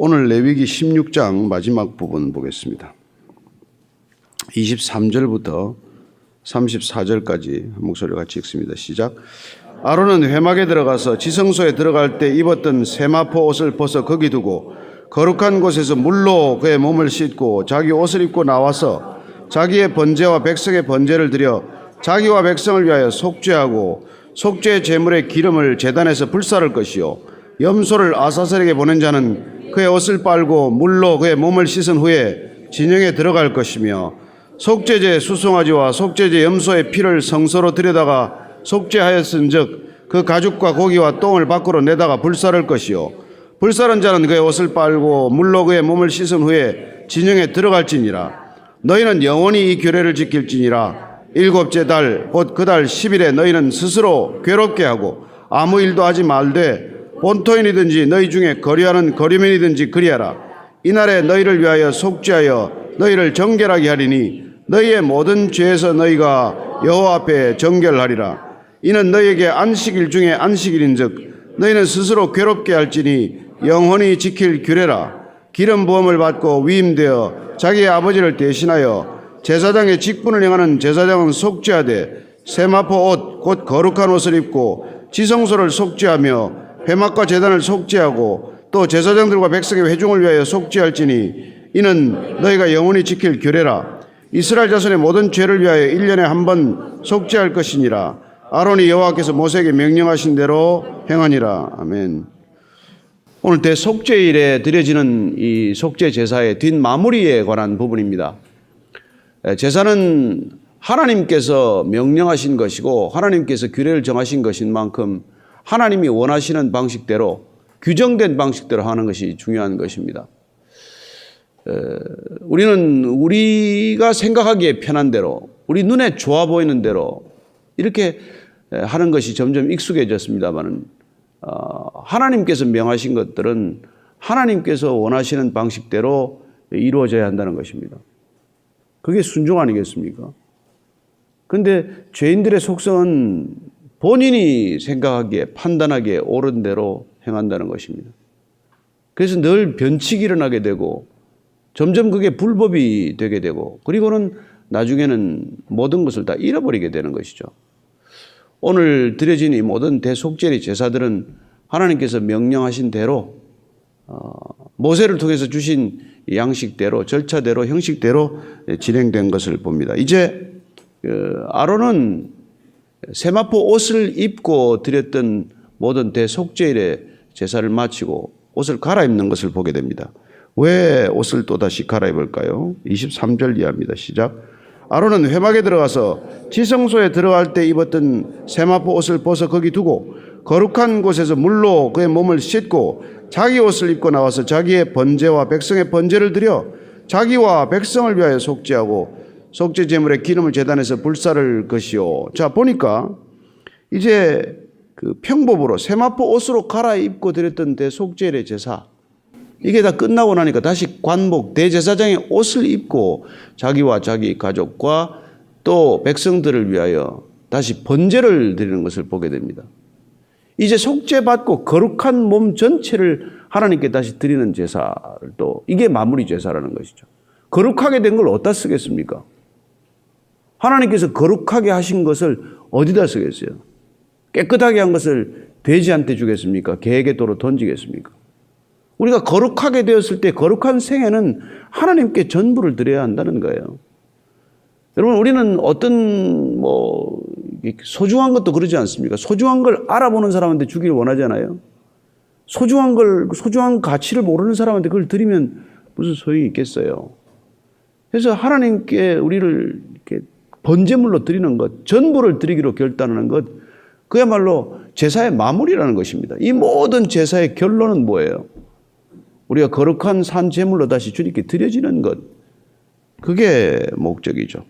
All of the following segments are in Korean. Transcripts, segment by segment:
오늘 레위기 16장 마지막 부분 보겠습니다. 23절부터 34절까지 한 목소리로 같이 읽습니다. 시작. 아론은 회막에 들어가서 지성소에 들어갈 때 입었던 세마포 옷을 벗어 거기 두고 거룩한 곳에서 물로 그의 몸을 씻고 자기 옷을 입고 나와서 자기의 번제와 백성의 번제를 드려 자기와 백성을 위하여 속죄하고 속죄 제물의 기름을 제단에서 불사를 것이요 염소를 아사셀에게 보낸 자는 그의 옷을 빨고 물로 그의 몸을 씻은 후에 진영에 들어갈 것이며 속죄제 수송아지와 속죄제 염소의 피를 성소로 들여다가 속죄하였은즉 그 가죽과 고기와 똥을 밖으로 내다가 불사를 것이요 불사른 자는 그의 옷을 빨고 물로 그의 몸을 씻은 후에 진영에 들어갈지니라. 너희는 영원히 이 규례를 지킬지니라. 일곱째 달 곧 그 달 10일에 너희는 스스로 괴롭게 하고 아무 일도 하지 말되 본토인이든지 너희 중에 거류하는 거류민이든지 그리하라. 이날에 너희를 위하여 속죄하여 너희를 정결하게 하리니 너희의 모든 죄에서 너희가 여호와 앞에 정결하리라. 이는 너희에게 안식일 중에 안식일인즉 너희는 스스로 괴롭게 할지니 영원히 지킬 규례라. 기름 부음을 받고 위임되어 자기의 아버지를 대신하여 제사장의 직분을 행하는 제사장은 속죄하되 세마포 옷 곧 거룩한 옷을 입고 지성소를 속죄하며 회막과 제단을 속죄하고 또 제사장들과 백성의 회중을 위하여 속죄할지니 이는 너희가 영원히 지킬 규례라. 이스라엘 자손의 모든 죄를 위하여 1년에 한 번 속죄할 것이니라. 아론이 여호와께서 모세에게 명령하신 대로 행하니라. 아멘. 오늘 대속죄일에 드려지는 이 속죄 제사의 뒷마무리에 관한 부분입니다. 제사는 하나님께서 명령하신 것이고 하나님께서 규례를 정하신 것인 만큼 하나님이 원하시는 방식대로 규정된 방식대로 하는 것이 중요한 것입니다. 우리는 우리가 생각하기에 편한 대로 우리 눈에 좋아 보이는 대로 이렇게 하는 것이 점점 익숙해졌습니다만 하나님께서 명하신 것들은 하나님께서 원하시는 방식대로 이루어져야 한다는 것입니다. 그게 순종 아니겠습니까? 그런데 죄인들의 속성은 본인이 생각하기에 판단하기에 옳은 대로 행한다는 것입니다. 그래서 늘 변칙이 일어나게 되고 점점 그게 불법이 되게 되고 그리고는 나중에는 모든 것을 다 잃어버리게 되는 것이죠. 오늘 드려진 이 모든 대속죄의 제사들은 하나님께서 명령하신 대로 모세를 통해서 주신 양식대로 절차대로 형식대로 진행된 것을 봅니다. 이제 아론은 세마포 옷을 입고 드렸던 모든 대속죄일의 제사를 마치고 옷을 갈아입는 것을 보게 됩니다. 왜 옷을 또다시 갈아입을까요? 23절 이하입니다. 시작. 아론은 회막에 들어가서 지성소에 들어갈 때 입었던 세마포 옷을 벗어 거기 두고 거룩한 곳에서 물로 그의 몸을 씻고 자기 옷을 입고 나와서 자기의 번제와 백성의 번제를 드려 자기와 백성을 위하여 속죄하고 속죄 제물의 기름을 제단에서 불사를 것이요. 자, 보니까 이제 그 평법으로 세마포 옷으로 갈아입고 드렸던 대속죄의 제사 이게 다 끝나고 나니까 다시 관복 대제사장의 옷을 입고 자기와 자기 가족과 또 백성들을 위하여 다시 번제를 드리는 것을 보게 됩니다. 이제 속죄받고 거룩한 몸 전체를 하나님께 다시 드리는 제사를 또 이게 마무리 제사라는 것이죠. 거룩하게 된 걸 어디다 쓰겠습니까? 하나님께서 거룩하게 하신 것을 어디다 쓰겠어요? 깨끗하게 한 것을 돼지한테 주겠습니까? 개에게 도로 던지겠습니까? 우리가 거룩하게 되었을 때 거룩한 생애는 하나님께 전부를 드려야 한다는 거예요. 여러분 우리는 어떤 소중한 것도 그러지 않습니까? 소중한 걸 알아보는 사람한테 주기를 원하잖아요. 소중한 가치를 모르는 사람한테 그걸 드리면 무슨 소용이 있겠어요? 그래서 하나님께 우리를 이렇게 번제물로 드리는 것, 전부를 드리기로 결단하는 것, 그야말로 제사의 마무리라는 것입니다. 이 모든 제사의 결론은 뭐예요? 우리가 거룩한 산 제물로 다시 주님께 드려지는 것, 그게 목적이죠.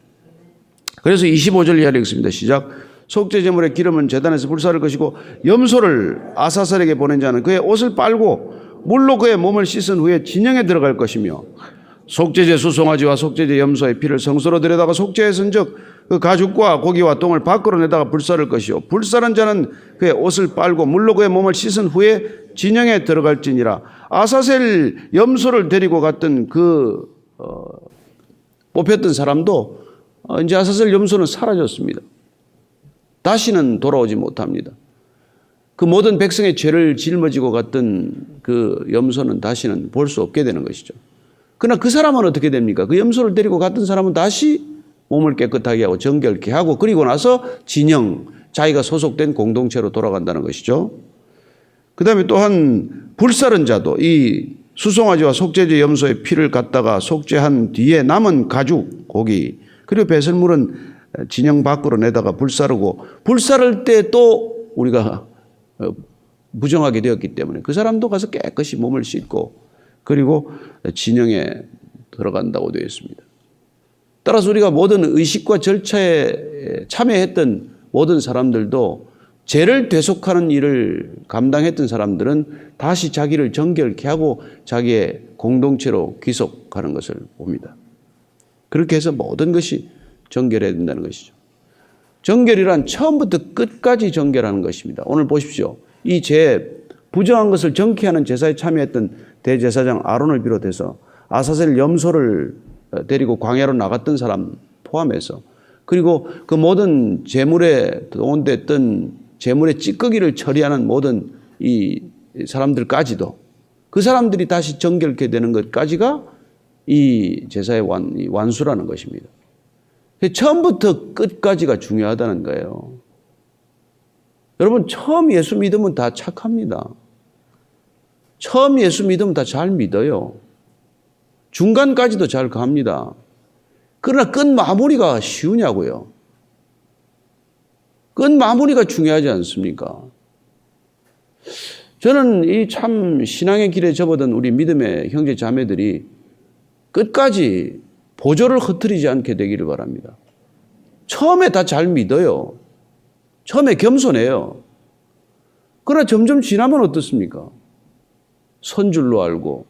그래서 25절 이하를 읽습니다. 시작. 속죄 제물의 기름은 제단에서 불사를 것이고 염소를 아사셀에게 보낸 자는 그의 옷을 빨고 물로 그의 몸을 씻은 후에 진영에 들어갈 것이며 속죄제 수송아지와 속죄제 염소의 피를 성소로 들여다가 속죄했은즉 그 가죽과 고기와 똥을 밖으로 내다가 불사를 것이요 불사른 자는 그의 옷을 빨고 물로 그의 몸을 씻은 후에 진영에 들어갈지니라. 아사셀 염소를 데리고 갔던 뽑혔던 사람도 이제 아사셀 염소는 사라졌습니다. 다시는 돌아오지 못합니다. 그 모든 백성의 죄를 짊어지고 갔던 그 염소는 다시는 볼 수 없게 되는 것이죠. 그러나 그 사람은 어떻게 됩니까? 그 염소를 데리고 갔던 사람은 다시 몸을 깨끗하게 하고 정결케 하고 그리고 나서 진영, 자기가 소속된 공동체로 돌아간다는 것이죠. 그 다음에 또한 불사른 자도 이 수송아지와 속죄제 염소의 피를 갖다가 속죄한 뒤에 남은 가죽, 고기 그리고 배설물은 진영 밖으로 내다가 불사르고 불사를 때 또 우리가 부정하게 되었기 때문에 그 사람도 가서 깨끗이 몸을 씻고 그리고 진영에 들어간다고 되어 있습니다. 따라서 우리가 모든 의식과 절차에 참여했던 모든 사람들도 죄를 대속하는 일을 감당했던 사람들은 다시 자기를 정결케 하고 자기의 공동체로 귀속하는 것을 봅니다. 그렇게 해서 모든 것이 정결해야 된다는 것이죠. 정결이란 처음부터 끝까지 정결하는 것입니다. 오늘 보십시오. 이 죄, 부정한 것을 정케하는 제사에 참여했던 대제사장 아론을 비롯해서 아사셀 염소를 데리고 광야로 나갔던 사람 포함해서 그리고 그 모든 재물에 동원됐던 재물의 찌꺼기를 처리하는 모든 이 사람들까지도 그 사람들이 다시 정결케 되는 것까지가 이 제사의 완수라는 것입니다. 처음부터 끝까지가 중요하다는 거예요. 여러분 처음 예수 믿으면 다 착합니다. 처음 예수 믿으면 다 잘 믿어요. 중간까지도 잘 갑니다. 그러나 끝 마무리가 쉬우냐고요. 끝 마무리가 중요하지 않습니까? 저는 이 참 신앙의 길에 접어든 우리 믿음의 형제 자매들이 끝까지 보조를 흐트리지 않게 되기를 바랍니다. 처음에 다 잘 믿어요. 처음에 겸손해요. 그러나 점점 지나면 어떻습니까? 선 줄로 알고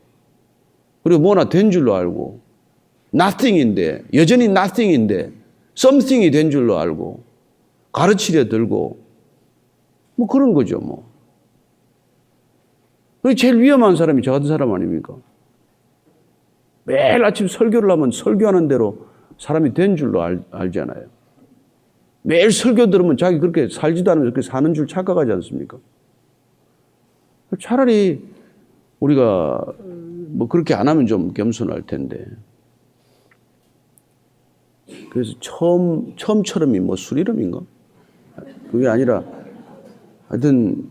그리고 뭐나 된 줄로 알고 nothing인데 여전히 nothing인데 something이 된 줄로 알고 가르치려 들고 뭐 그런 거죠 뭐. 제일 위험한 사람이 저 같은 사람 아닙니까? 매일 아침 설교를 하면 설교하는 대로 사람이 된 줄로 알잖아요. 매일 설교 들으면 자기 그렇게 살지도 않으면서 그렇게 사는 줄 착각하지 않습니까? 차라리 우리가 뭐 그렇게 안 하면 좀 겸손할 텐데. 그래서 처음처럼이 뭐 술 이름인가? 그게 아니라 하여튼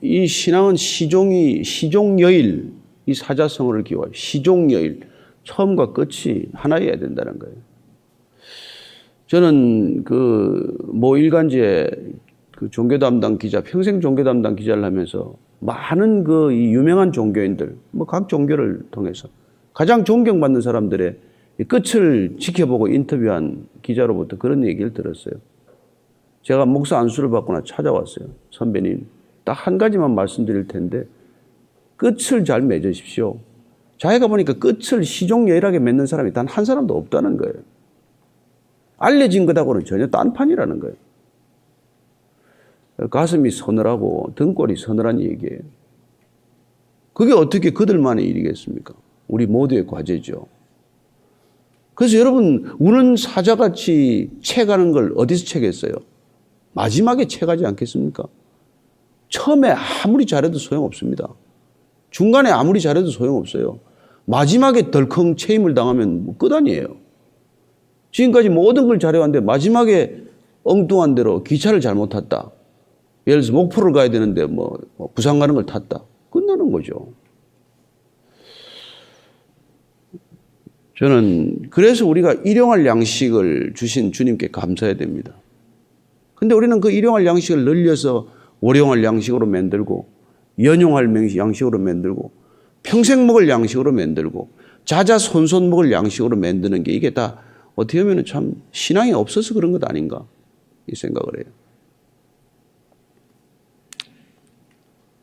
이 신앙은 시종여일 이 사자성어를 기호하여 시종여일 처음과 끝이 하나여야 된다는 거예요. 저는 모 일간지에 종교 담당 기자, 평생 종교 담당 기자를 하면서 많은 이 유명한 종교인들, 각 종교를 통해서 가장 존경받는 사람들의 끝을 지켜보고 인터뷰한 기자로부터 그런 얘기를 들었어요. 제가 목사 안수를 받거나 찾아왔어요. 선배님, 딱 한 가지만 말씀드릴 텐데 끝을 잘 맺으십시오. 자기가 보니까 끝을 시종여일하게 맺는 사람이 단 한 사람도 없다는 거예요. 알려진 것하고는 전혀 딴판이라는 거예요. 가슴이 서늘하고 등골이 서늘한 얘기예요. 그게 어떻게 그들만의 일이겠습니까? 우리 모두의 과제죠. 그래서 여러분 우는 사자같이 채가는 걸 어디서 채겠어요? 마지막에 채가지 않겠습니까? 처음에 아무리 잘해도 소용없습니다. 중간에 아무리 잘해도 소용없어요. 마지막에 덜컹 채임을 당하면 끝 아니에요. 지금까지 모든 걸 잘해왔는데 마지막에 엉뚱한 대로 기차를 잘못 탔다. 예를 들어서 목포를 가야 되는데 부산 가는 걸 탔다. 끝나는 거죠. 저는 그래서 우리가 일용할 양식을 주신 주님께 감사해야 됩니다. 근데 우리는 그 일용할 양식을 늘려서 월용할 양식으로 만들고 연용할 양식으로 만들고 평생 먹을 양식으로 만들고 자자손손 먹을 양식으로 만드는 게 이게 다 어떻게 보면 참 신앙이 없어서 그런 것 아닌가 이 생각을 해요.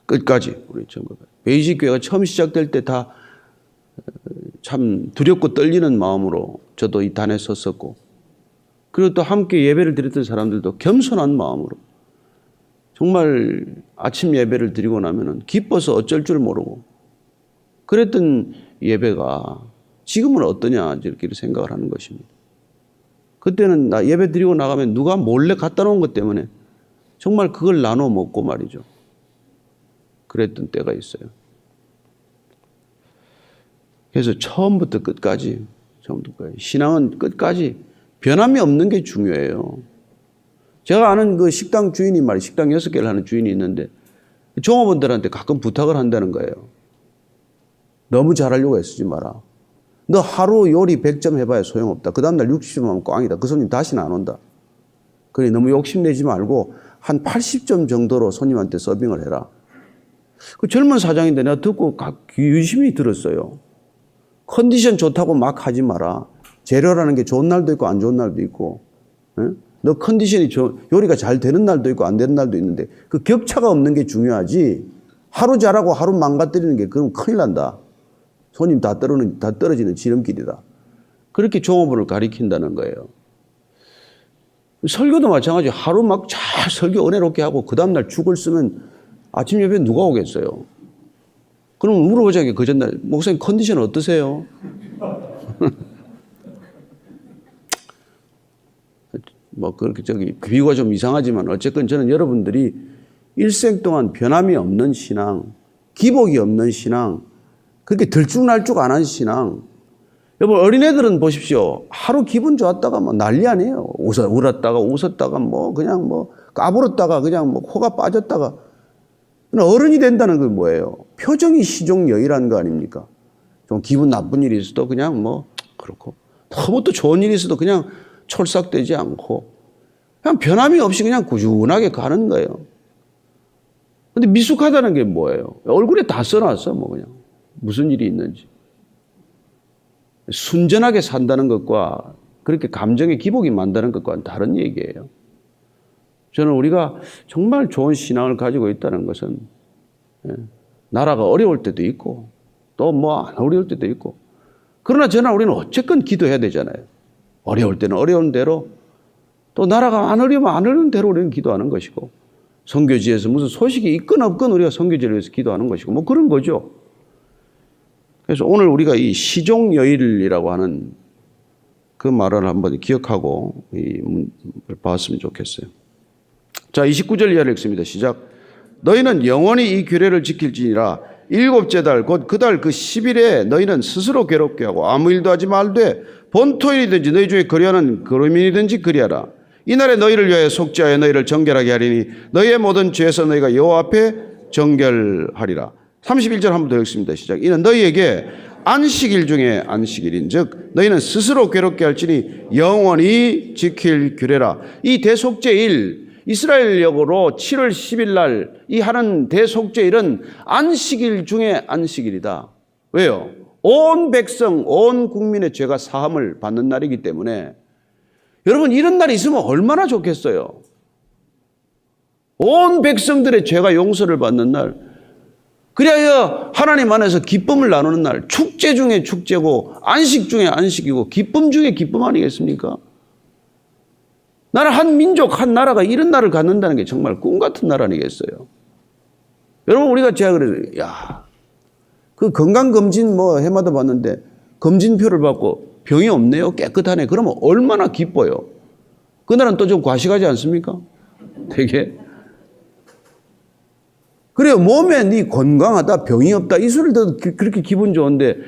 끝까지 우리 전부 베이직 교회가 처음 시작될 때 다 참 두렵고 떨리는 마음으로 저도 이 단에 섰었고 그리고 또 함께 예배를 드렸던 사람들도 겸손한 마음으로 정말 아침 예배를 드리고 나면은 기뻐서 어쩔 줄 모르고 그랬던 예배가 지금은 어떠냐 이렇게 생각을 하는 것입니다. 그때는 나 예배 드리고 나가면 누가 몰래 갖다 놓은 것 때문에 정말 그걸 나눠 먹고 말이죠. 그랬던 때가 있어요. 그래서 처음부터 끝까지 신앙은 끝까지 변함이 없는 게 중요해요. 제가 아는 그 식당 주인이 말이에요. 식당 6개를 하는 주인이 있는데 종업원들한테 가끔 부탁을 한다는 거예요. 너무 잘하려고 애쓰지 마라. 너 하루 요리 100점 해봐야 소용없다. 그 다음날 60점 하면 꽝이다. 그 손님 다시는 안 온다. 그러니 너무 욕심내지 말고 한 80점 정도로 손님한테 서빙을 해라. 그 젊은 사장인데 내가 듣고 유심히 들었어요. 컨디션 좋다고 막 하지 마라. 재료라는 게 좋은 날도 있고 안 좋은 날도 있고. 너 컨디션이 요리가 잘 되는 날도 있고 안 되는 날도 있는데 그 격차가 없는 게 중요하지. 하루 잘하고 하루 망가뜨리는 게 그럼 큰일 난다. 손님 다 떨어지는 지름길이다. 그렇게 종업원을 가리킨다는 거예요. 설교도 마찬가지. 하루 막 잘 설교 은혜롭게 하고 그 다음날 죽을 쓰면 아침 예배 누가 오겠어요? 그럼 물어보자게 그 전날 목사님 컨디션 어떠세요? 뭐 그렇게 비유가 좀 이상하지만 어쨌든 저는 여러분들이 일생 동안 변함이 없는 신앙, 기복이 없는 신앙, 그렇게 들쭉날쭉 안 한 신앙. 여러분 어린애들은 보십시오. 하루 기분 좋았다가 뭐 난리 아니에요. 울었다가 웃었다가 뭐 그냥 뭐 까불었다가 그냥 뭐 코가 빠졌다가. 어른이 된다는 건 뭐예요? 표정이 시종여의라는 거 아닙니까? 좀 기분 나쁜 일이 있어도 그냥 뭐 그렇고 너무 또 좋은 일이 있어도 그냥 촐싹대지 않고 그냥 변함이 없이 그냥 꾸준하게 가는 거예요. 근데 미숙하다는 게 뭐예요? 얼굴에 다 써놨어 뭐 그냥 무슨 일이 있는지. 순전하게 산다는 것과 그렇게 감정의 기복이 많다는 것과는 다른 얘기예요. 저는 우리가 정말 좋은 신앙을 가지고 있다는 것은 나라가 어려울 때도 있고 또 뭐 안 어려울 때도 있고 그러나 저는 우리는 어쨌건 기도해야 되잖아요. 어려울 때는 어려운 대로 또 나라가 안 어려우면 안 어려운 대로 우리는 기도하는 것이고 선교지에서 무슨 소식이 있건 없건 우리가 선교지를 위해서 기도하는 것이고 뭐 그런 거죠. 그래서 오늘 우리가 이 시종여일이라고 하는 그 말을 한번 기억하고 봤으면 좋겠어요. 자, 29절 이하를 읽습니다. 시작. 너희는 영원히 이 규례를 지킬지니라. 7째 달 곧 그 달 그 10일에 너희는 스스로 괴롭게 하고 아무 일도 하지 말되 본토일이든지 너희 중에 거류하는 거류민이든지 그리하라. 이날에 너희를 위하여 속죄하여 너희를 정결하게 하리니 너희의 모든 죄에서 너희가 여호와 앞에 정결하리라. 31절 한 번 더 읽습니다. 시작. 이는 너희에게 안식일 중에 안식일인 즉 너희는 스스로 괴롭게 할지니 영원히 지킬 규례라. 이 대속죄일 이스라엘력으로 7월 10일 날 이 하는 대속죄일은 안식일 중에 안식일이다. 왜요? 온 백성, 온 국민의 죄가 사함을 받는 날이기 때문에 여러분 이런 날이 있으면 얼마나 좋겠어요. 온 백성들의 죄가 용서를 받는 날, 그리하여 하나님 안에서 기쁨을 나누는 날, 축제 중에 축제고 안식 중에 안식이고 기쁨 중에 기쁨 아니겠습니까? 나는 한 민족, 한 나라가 이런 날을 갖는다는 게 정말 꿈 같은 날 아니겠어요? 여러분 우리가 제가 그래서 그 건강검진 뭐 해마다 봤는데 검진표를 받고 병이 없네요, 깨끗하네, 그러면 얼마나 기뻐요. 그날은 또 좀 과식하지 않습니까? 되게. 그래요. 몸에 네 건강하다, 병이 없다 이 소리를 들어도 그렇게 기분 좋은데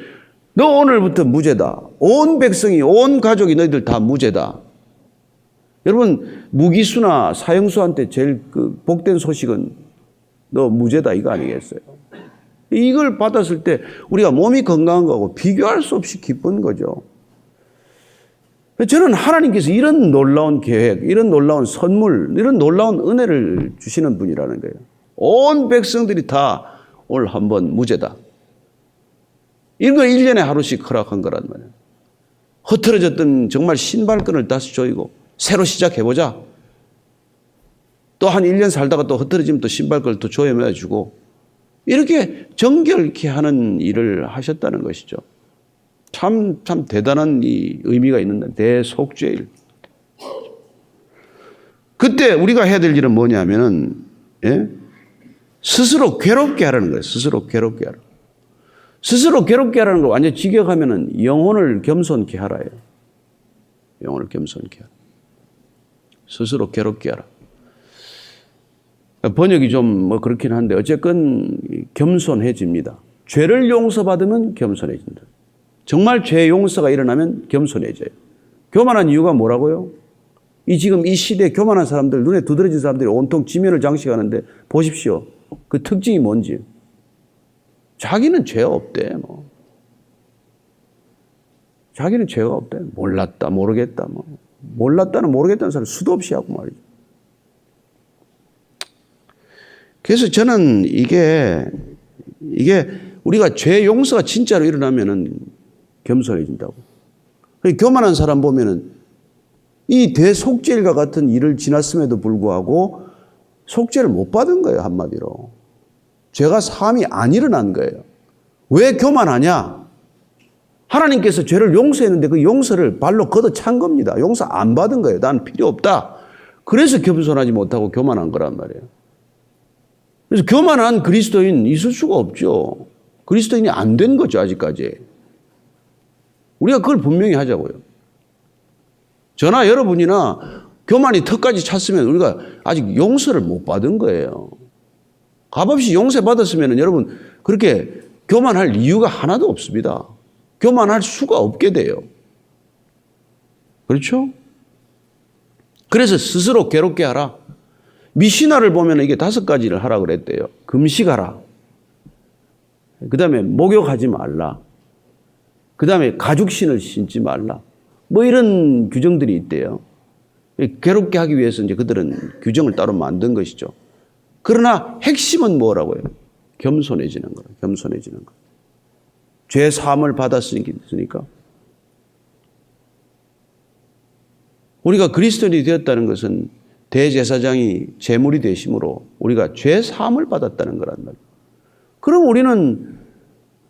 너 오늘부터 무죄다. 온 백성이, 온 가족이 너희들 다 무죄다. 여러분 무기수나 사형수한테 제일 그 복된 소식은 너 무죄다 이거 아니겠어요? 이걸 받았을 때 우리가 몸이 건강한 거하고 비교할 수 없이 기쁜 거죠. 저는 하나님께서 이런 놀라운 계획, 이런 놀라운 선물, 이런 놀라운 은혜를 주시는 분이라는 거예요. 온 백성들이 다 오늘 한번 무죄다. 이거 1년에 하루씩 허락한 거란 말이에요. 흐트러졌던 정말 신발끈을 다시 조이고 새로 시작해보자. 또 한 1년 살다가 또 흐트러지면 또 신발끈을 또 조여매주고 이렇게 정결케 하는 일을 하셨다는 것이죠. 참 대단한 이 의미가 있는 대속죄일. 그때 우리가 해야 될 일은 뭐냐면은, 예? 스스로 괴롭게 하라는 거예요. 스스로 괴롭게 하라. 스스로 괴롭게 하라는 걸 완전 직역하면은 영혼을 겸손케 하라예요. 영혼을 겸손케 하라. 스스로 괴롭게 하라. 번역이 좀 뭐 그렇긴 한데 어쨌건 겸손해집니다. 죄를 용서받으면 겸손해진다. 정말 죄 용서가 일어나면 겸손해져요. 교만한 이유가 뭐라고요? 지금 이 시대에 교만한 사람들, 눈에 두드러진 사람들이 온통 지면을 장식하는데 보십시오. 그 특징이 뭔지. 자기는 죄 없대. 뭐. 자기는 죄가 없대. 몰랐다, 모르겠다. 뭐. 몰랐다는 모르겠다는 사람 수도 없이 하고 말이죠. 그래서 저는 이게 우리가 죄 용서가 진짜로 일어나면은 겸손해진다고. 교만한 사람 보면은 이 대속죄일과 같은 일을 지났음에도 불구하고 속죄를 못 받은 거예요, 한마디로. 죄가 사함이 안 일어난 거예요. 왜 교만하냐? 하나님께서 죄를 용서했는데 그 용서를 발로 걷어찬 겁니다. 용서 안 받은 거예요. 난 필요 없다. 그래서 겸손하지 못하고 교만한 거란 말이에요. 그래서 교만한 그리스도인 있을 수가 없죠. 그리스도인이 안 된 거죠, 아직까지. 우리가 그걸 분명히 하자고요. 저나 여러분이나 교만이 턱까지 찼으면 우리가 아직 용서를 못 받은 거예요. 값없이 용서받았으면 여러분 그렇게 교만할 이유가 하나도 없습니다. 교만할 수가 없게 돼요. 그렇죠? 그래서 스스로 괴롭게 하라. 미시나를 보면 이게 5가지를 하라 그랬대요. 금식하라. 그 다음에 목욕하지 말라. 그 다음에 가죽신을 신지 말라. 뭐 이런 규정들이 있대요. 괴롭게 하기 위해서 이제 그들은 규정을 따로 만든 것이죠. 그러나 핵심은 뭐라고요? 겸손해지는 거예요. 겸손해지는 거. 죄 사함을 받았으니까. 우리가 그리스도인이 되었다는 것은 대제사장이 제물이 되심으로 우리가 죄 사함을 받았다는 거란 말이에요. 그럼 우리는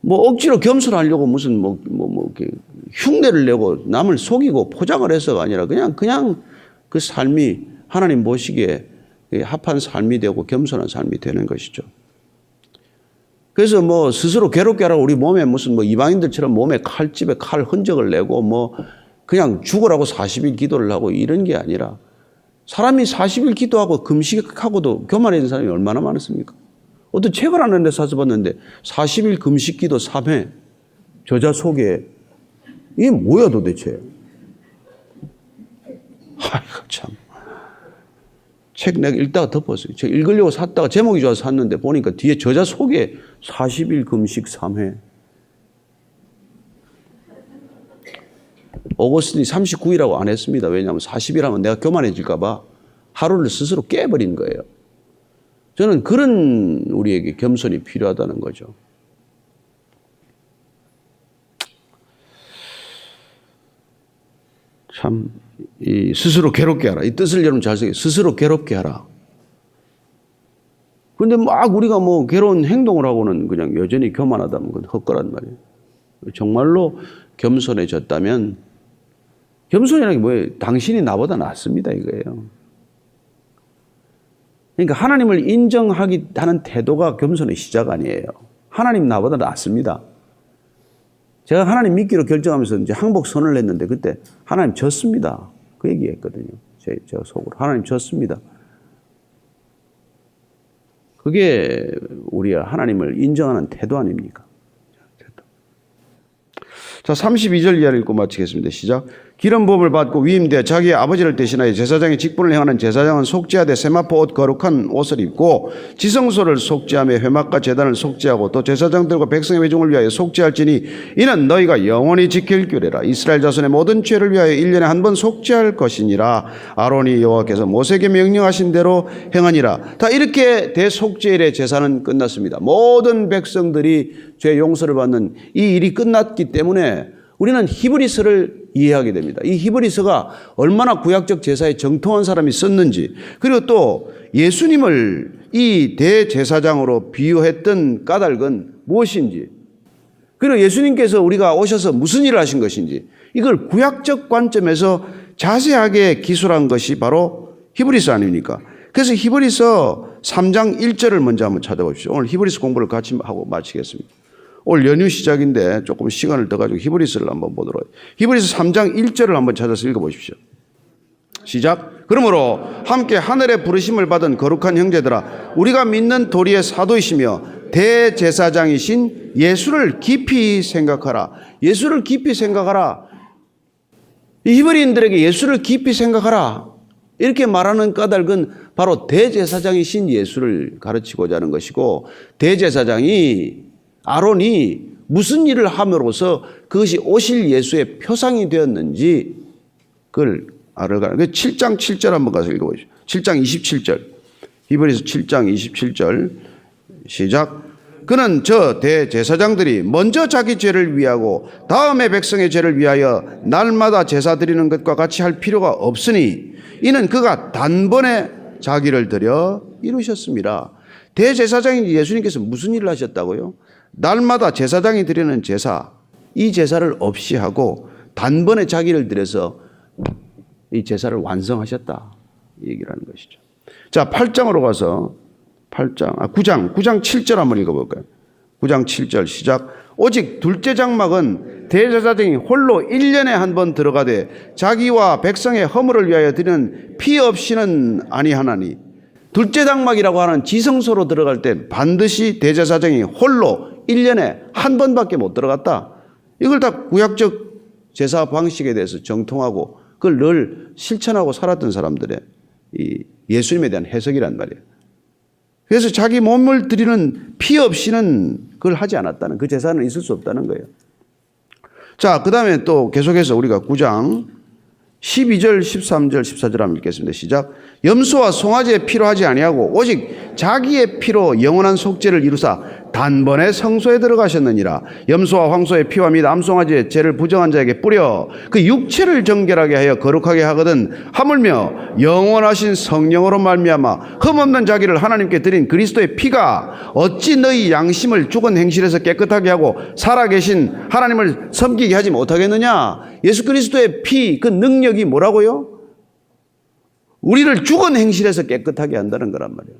뭐 억지로 겸손하려고 무슨 이렇게 흉내를 내고 남을 속이고 포장을 해서가 아니라 그냥 그 삶이 하나님 보시기에 합한 삶이 되고 겸손한 삶이 되는 것이죠. 그래서 뭐 스스로 괴롭게 하라고 우리 몸에 무슨 뭐 이방인들처럼 몸에 칼집에 칼 흔적을 내고 뭐 그냥 죽으라고 40일 기도를 하고 이런 게 아니라 사람이 40일 기도하고 금식하고도 교만해진 사람이 얼마나 많습니까? 어떤 책을 하나 사서 봤는데 40일 금식 기도 3회 저자 소개 이게 뭐야 도대체? 아이고 참. 책 내가 읽다가 덮었어요. 책 읽으려고 샀다가 제목이 좋아서 샀는데 보니까 뒤에 저자 소개 40일 금식 3회. 오거스틴이 39일이라고 안 했습니다. 왜냐하면 40일 하면 내가 교만해질까 봐 하루를 스스로 깨버린 거예요. 저는 그런 우리에게 겸손이 필요하다는 거죠. 참, 이 스스로 괴롭게 하라. 이 뜻을 여러분 잘 새겨요. 스스로 괴롭게 하라. 그런데 막 우리가 뭐 괴로운 행동을 하고는 그냥 여전히 교만하다면 그건 헛거란 말이에요. 정말로 겸손해졌다면 겸손이라는 게 뭐예요? 당신이 나보다 낫습니다 이거예요. 그러니까 하나님을 인정하기 하는 태도가 겸손의 시작 아니에요. 하나님 나보다 낫습니다. 제가 하나님 믿기로 결정하면서 이제 항복 선언을 했는데 그때 하나님 졌습니다. 그 얘기했거든요. 제가 속으로 하나님 졌습니다. 그게 우리가 하나님을 인정하는 태도 아닙니까? 자, 32절 이하를 읽고 마치겠습니다. 시작. 기름 부음을 받고 위임되어 자기의 아버지를 대신하여 제사장의 직분을 행하는 제사장은 속죄하되 세마포 옷 거룩한 옷을 입고 지성소를 속죄하며 회막과 제단을 속죄하고 또 제사장들과 백성의 회중을 위하여 속죄할지니 이는 너희가 영원히 지킬 규례라. 이스라엘 자손의 모든 죄를 위하여 1년에 한 번 속죄할 것이니라. 아론이 여호와께서 모세에게 명령하신 대로 행하니라. 다 이렇게 대속죄일의 제사는 끝났습니다. 모든 백성들이 죄 용서를 받는 이 일이 끝났기 때문에 우리는 히브리서를 이해하게 됩니다. 이 히브리서가 얼마나 구약적 제사에 정통한 사람이 썼는지, 그리고 또 예수님을 이 대제사장으로 비유했던 까닭은 무엇인지, 그리고 예수님께서 우리가 오셔서 무슨 일을 하신 것인지, 이걸 구약적 관점에서 자세하게 기술한 것이 바로 히브리서 아닙니까? 그래서 히브리서 3장 1절을 먼저 한번 찾아보십시오. 오늘 히브리서 공부를 같이 하고 마치겠습니다. 올 연휴 시작인데 조금 시간을 더 가지고 히브리서를 한번 보도록 해요. 히브리서 3장 1절을 한번 찾아서 읽어보십시오. 시작. 그러므로 함께 하늘의 부르심을 받은 거룩한 형제들아, 우리가 믿는 도리의 사도이시며 대제사장이신 예수를 깊이 생각하라. 예수를 깊이 생각하라. 이 히브리인들에게 예수를 깊이 생각하라. 이렇게 말하는 까닭은 바로 대제사장이신 예수를 가르치고자 하는 것이고, 대제사장이 아론이 무슨 일을 함으로써 그것이 오실 예수의 표상이 되었는지 그걸 알아가는. 7장 7절 한번 가서 읽어보시죠. 7장 27절. 히브리서 7장 27절. 시작. 그는 저 대제사장들이 먼저 자기 죄를 위하고 다음에 백성의 죄를 위하여 날마다 제사 드리는 것과 같이 할 필요가 없으니 이는 그가 단번에 자기를 드려 이루셨습니다. 대제사장인 예수님께서 무슨 일을 하셨다고요? 날마다 제사장이 드리는 제사, 이 제사를 없이 하고 단번에 자기를 들여서 이 제사를 완성하셨다, 이 얘기를 하는 것이죠. 자, 8장으로 가서 9장 7절 한번 읽어볼까요? 9장 7절 시작. 오직 둘째 장막은 대제사장이 홀로 1년에 한 번 들어가되 자기와 백성의 허물을 위하여 드리는 피 없이는 아니하나니. 둘째 장막이라고 하는 지성소로 들어갈 때 반드시 대제사장이 홀로 1년에 한 번밖에 못 들어갔다. 이걸 다 구약적 제사 방식에 대해서 정통하고 그걸 늘 실천하고 살았던 사람들의 이 예수님에 대한 해석이란 말이에요. 그래서 자기 몸을 드리는 피 없이는 그걸 하지 않았다는, 그 제사는 있을 수 없다는 거예요. 자, 그 다음에 또 계속해서 우리가 9장 12절, 13절, 14절 한번 읽겠습니다. 시작. 염소와 송아지의 피로 하지 아니하고 오직 자기의 피로 영원한 속죄를 이루사 단번에 성소에 들어가셨느니라. 염소와 황소의 피와 및 암송아지의 죄를 부정한 자에게 뿌려 그 육체를 정결하게 하여 거룩하게 하거든 하물며 영원하신 성령으로 말미암아 흠없는 자기를 하나님께 드린 그리스도의 피가 어찌 너희 양심을 죽은 행실에서 깨끗하게 하고 살아계신 하나님을 섬기게 하지 못하겠느냐. 예수 그리스도의 피, 그 능력이 뭐라고요? 우리를 죽은 행실에서 깨끗하게 한다는 거란 말이에요.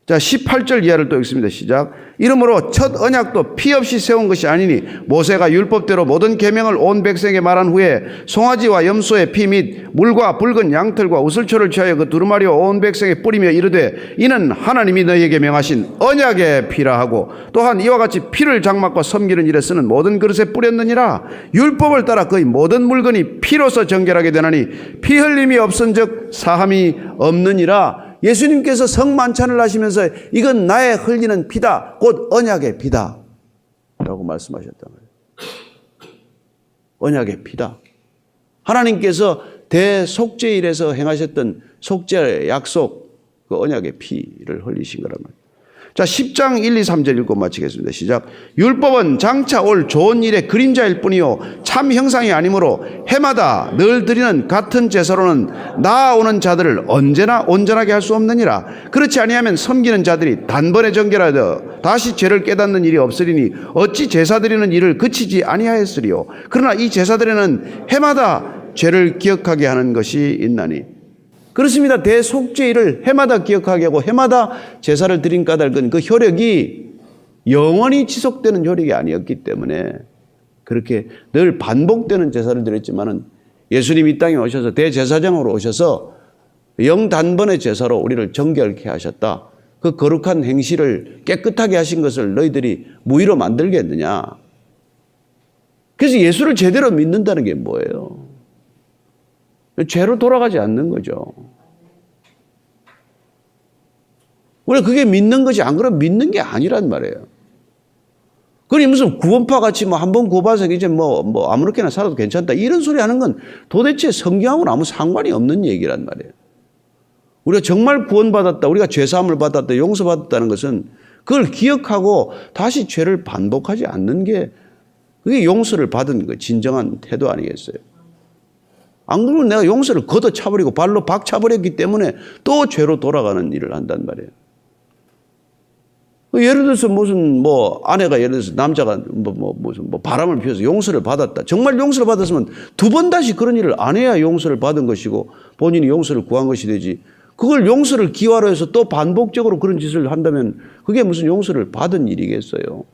자, 18절 이하를 또 읽습니다. 시작. 이러므로 첫 언약도 피 없이 세운 것이 아니니 모세가 율법대로 모든 계명을 온 백성에게 말한 후에 송아지와 염소의 피 및 물과 붉은 양털과 우슬초를 취하여 그 두루마리와 온 백성에 뿌리며 이르되 이는 하나님이 너희에게 명하신 언약의 피라 하고 또한 이와 같이 피를 장막과 섬기는 일에 쓰는 모든 그릇에 뿌렸느니라. 율법을 따라 거의 모든 물건이 피로서 정결하게 되나니 피 흘림이 없은즉 사함이 없느니라. 예수님께서 성만찬을 하시면서 이건 나의 흘리는 피다, 곧 언약의 피다 라고 말씀하셨단 말이에요. 언약의 피다. 하나님께서 대속죄일에서 행하셨던 속죄 약속, 그 언약의 피를 흘리신 거란 말이에요. 자, 10장 1, 2, 3절 읽고 마치겠습니다. 시작. 율법은 장차 올 좋은 일의 그림자일 뿐이요 참 형상이 아니므로 해마다 늘 드리는 같은 제사로는 나아오는 자들을 언제나 온전하게 할 수 없느니라. 그렇지 아니하면 섬기는 자들이 단번에 정결하여 다시 죄를 깨닫는 일이 없으리니 어찌 제사 드리는 일을 그치지 아니하였으리요. 그러나 이 제사들에는 해마다 죄를 기억하게 하는 것이 있나니. 그렇습니다. 대속죄일을 해마다 기억하게 하고 해마다 제사를 드린 까닭은 그 효력이 영원히 지속되는 효력이 아니었기 때문에 그렇게 늘 반복되는 제사를 드렸지만은 예수님이 이 땅에 오셔서 대제사장으로 오셔서 영단번의 제사로 우리를 정결케 하셨다. 그 거룩한 행실을 깨끗하게 하신 것을 너희들이 무의로 만들겠느냐. 그래서 예수를 제대로 믿는다는 게 뭐예요? 죄로 돌아가지 않는 거죠. 우리가 그게 믿는 것이 안 그러면 믿는 게 아니란 말이에요. 그러니 무슨 구원파 같이 뭐 한번 구원받아서 이제 뭐 아무렇게나 살아도 괜찮다 이런 소리 하는 건 도대체 성경하고는 아무 상관이 없는 얘기란 말이에요. 우리가 정말 구원받았다, 우리가 죄사함을 받았다, 용서받았다는 것은 그걸 기억하고 다시 죄를 반복하지 않는 게 그게 용서를 받은 그 진정한 태도 아니겠어요? 안 그러면 내가 용서를 걷어차버리고 발로 박차버렸기 때문에 또 죄로 돌아가는 일을 한단 말이에요. 예를 들어서 무슨 아내가 예를 들어서 남자가 무슨 바람을 피워서 용서를 받았다. 정말 용서를 받았으면 두 번 다시 그런 일을 안 해야 용서를 받은 것이고 본인이 용서를 구한 것이 되지. 그걸 용서를 기화로 해서 또 반복적으로 그런 짓을 한다면 그게 무슨 용서를 받은 일이겠어요.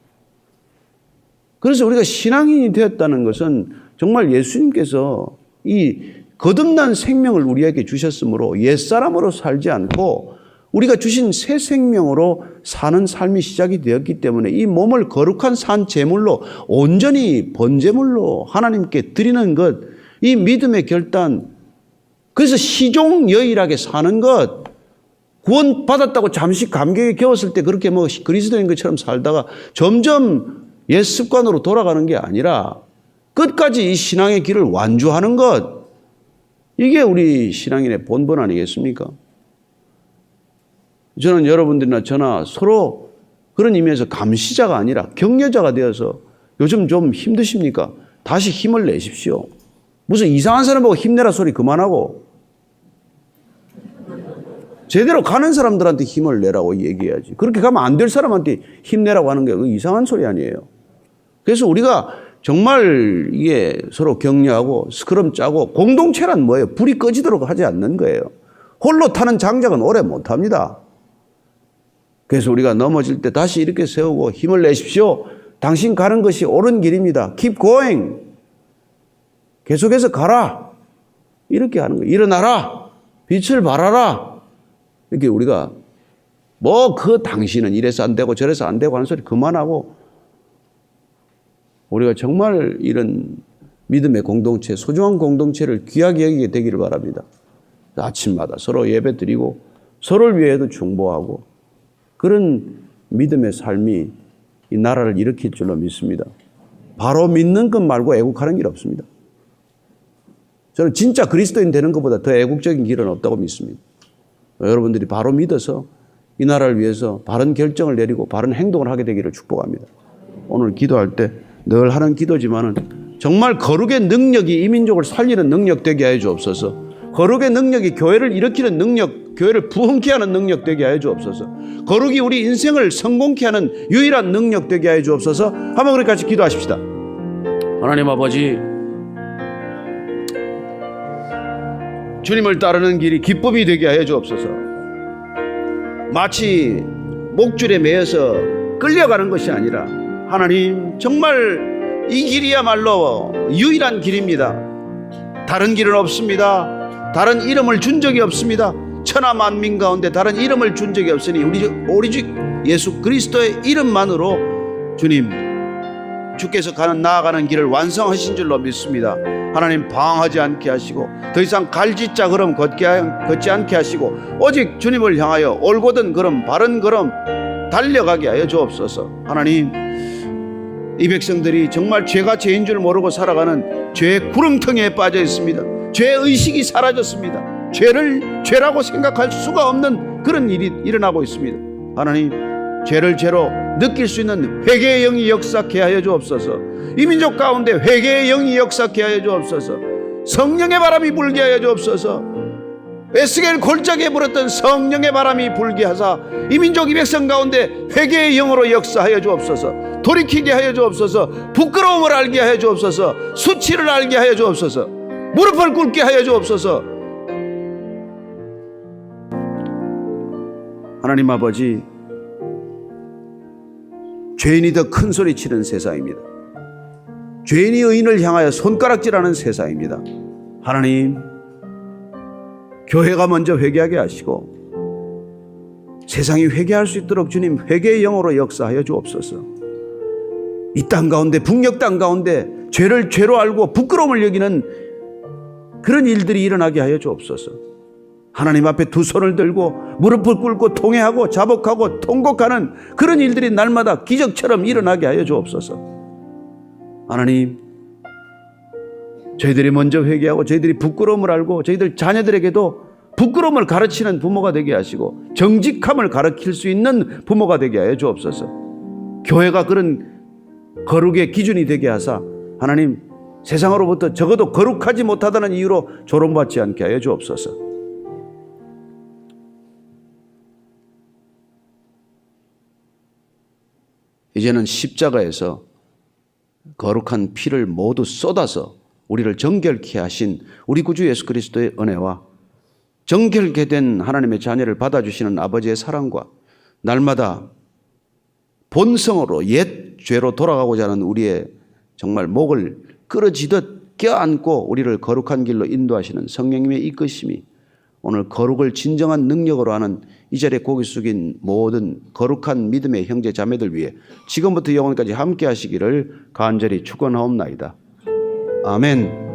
그래서 우리가 신앙인이 되었다는 것은 정말 예수님께서 이 거듭난 생명을 우리에게 주셨으므로 옛사람으로 살지 않고 우리가 주신 새 생명으로 사는 삶이 시작이 되었기 때문에 이 몸을 거룩한 산 제물로 온전히 번제물로 하나님께 드리는 것, 이 믿음의 결단, 그래서 시종여일하게 사는 것, 구원 받았다고 잠시 감격에 겨웠을 때 그렇게 그리스도인 것처럼 살다가 점점 옛 습관으로 돌아가는 게 아니라 끝까지 이 신앙의 길을 완주하는 것, 이게 우리 신앙인의 본분 아니겠습니까? 저는 여러분들이나 저나 서로 그런 의미에서 감시자가 아니라 격려자가 되어서 요즘 좀 힘드십니까? 다시 힘을 내십시오. 무슨 이상한 사람 보고 힘내라 소리 그만하고 제대로 가는 사람들한테 힘을 내라고 얘기해야지. 그렇게 가면 안 될 사람한테 힘내라고 하는 게 이상한 소리 아니에요. 그래서 우리가 정말 이게 서로 격려하고 스크럼 짜고 공동체란 뭐예요? 불이 꺼지도록 하지 않는 거예요. 홀로 타는 장작은 오래 못 합니다. 그래서 우리가 넘어질 때 다시 이렇게 세우고 힘을 내십시오. 당신 가는 것이 옳은 길입니다. Keep going. 계속해서 가라. 이렇게 하는 거예요. 일어나라. 빛을 발하라. 이렇게 우리가 당신은 이래서 안 되고 저래서 안 되고 하는 소리 그만하고 우리가 정말 이런 믿음의 공동체, 소중한 공동체를 귀하게 여기게 되기를 바랍니다. 아침마다 서로 예배 드리고 서로를 위해도 중보하고 그런 믿음의 삶이 이 나라를 일으킬 줄로 믿습니다. 바로 믿는 것 말고 애국하는 길 없습니다. 저는 진짜 그리스도인 되는 것보다 더 애국적인 길은 없다고 믿습니다. 여러분들이 바로 믿어서 이 나라를 위해서 바른 결정을 내리고 바른 행동을 하게 되기를 축복합니다. 오늘 기도할 때 늘 하는 기도지만은 정말 거룩의 능력이 이 민족을 살리는 능력 되게 하여 주옵소서. 거룩의 능력이 교회를 일으키는 능력, 교회를 부흥케 하는 능력 되게 하여 주옵소서. 거룩이 우리 인생을 성공케 하는 유일한 능력 되게 하여 주옵소서. 한번 그렇게 같이 기도하십시다. 하나님 아버지, 주님을 따르는 길이 기쁨이 되게 하여 주옵소서. 마치 목줄에 매여서 끌려가는 것이 아니라 하나님, 정말 이 길이야말로 유일한 길입니다. 다른 길은 없습니다. 다른 이름을 준 적이 없습니다. 천하 만민 가운데 다른 이름을 준 적이 없으니 우리 오직 예수 그리스도의 이름만으로 주님, 주께서 나아가는 길을 완성하신 줄로 믿습니다. 하나님, 방황하지 않게 하시고 더 이상 갈짓자 걸음 걷지 않게 하시고 오직 주님을 향하여 올곧은 걸음, 바른 걸음 달려가게 하여 주옵소서. 하나님, 이 백성들이 정말 죄가 죄인 줄 모르고 살아가는 죄의 구렁텅이에 빠져 있습니다. 죄의식이 사라졌습니다. 죄를 죄라고 생각할 수가 없는 그런 일이 일어나고 있습니다. 하나님, 죄를 죄로 느낄 수 있는 회개의 영이 역사케 하여 주옵소서. 이 민족 가운데 회개의 영이 역사케 하여 주옵소서. 성령의 바람이 불게 하여 주옵소서. 에스겔 골짜기에 불었던 성령의 바람이 불게 하사 이 민족 이 백성 가운데 회개의 영으로 역사하여 주옵소서. 돌이키게 하여 주옵소서. 부끄러움을 알게 하여 주옵소서. 수치를 알게 하여 주옵소서. 무릎을 꿇게 하여 주옵소서. 하나님 아버지, 죄인이 더 큰 소리 치는 세상입니다. 죄인이 의인을 향하여 손가락질하는 세상입니다. 하나님, 교회가 먼저 회개하게 하시고 세상이 회개할 수 있도록 주님 회개의 영으로 역사하여 주옵소서. 이 땅 가운데, 북녘 땅 가운데 죄를 죄로 알고 부끄러움을 여기는 그런 일들이 일어나게 하여 주옵소서. 하나님 앞에 두 손을 들고 무릎을 꿇고 통회하고 자복하고 통곡하는 그런 일들이 날마다 기적처럼 일어나게 하여 주옵소서. 하나님, 저희들이 먼저 회개하고 저희들이 부끄러움을 알고 저희들 자녀들에게도 부끄러움을 가르치는 부모가 되게 하시고 정직함을 가르칠 수 있는 부모가 되게 하여 주옵소서. 교회가 그런 거룩의 기준이 되게 하사 하나님, 세상으로부터 적어도 거룩하지 못하다는 이유로 조롱받지 않게 하여 주옵소서. 이제는 십자가에서 거룩한 피를 모두 쏟아서 우리를 정결케 하신 우리 구주 예수 그리스도의 은혜와 정결케 된 하나님의 자녀를 받아주시는 아버지의 사랑과 날마다 본성으로 옛 죄로 돌아가고자 하는 우리의 정말 목을 끌어지듯 껴안고 우리를 거룩한 길로 인도하시는 성령님의 이끄심이 오늘 거룩을 진정한 능력으로 하는 이 자리에 고개 숙인 모든 거룩한 믿음의 형제 자매들 위해 지금부터 영원까지 함께 하시기를 간절히 축원하옵나이다. 아멘.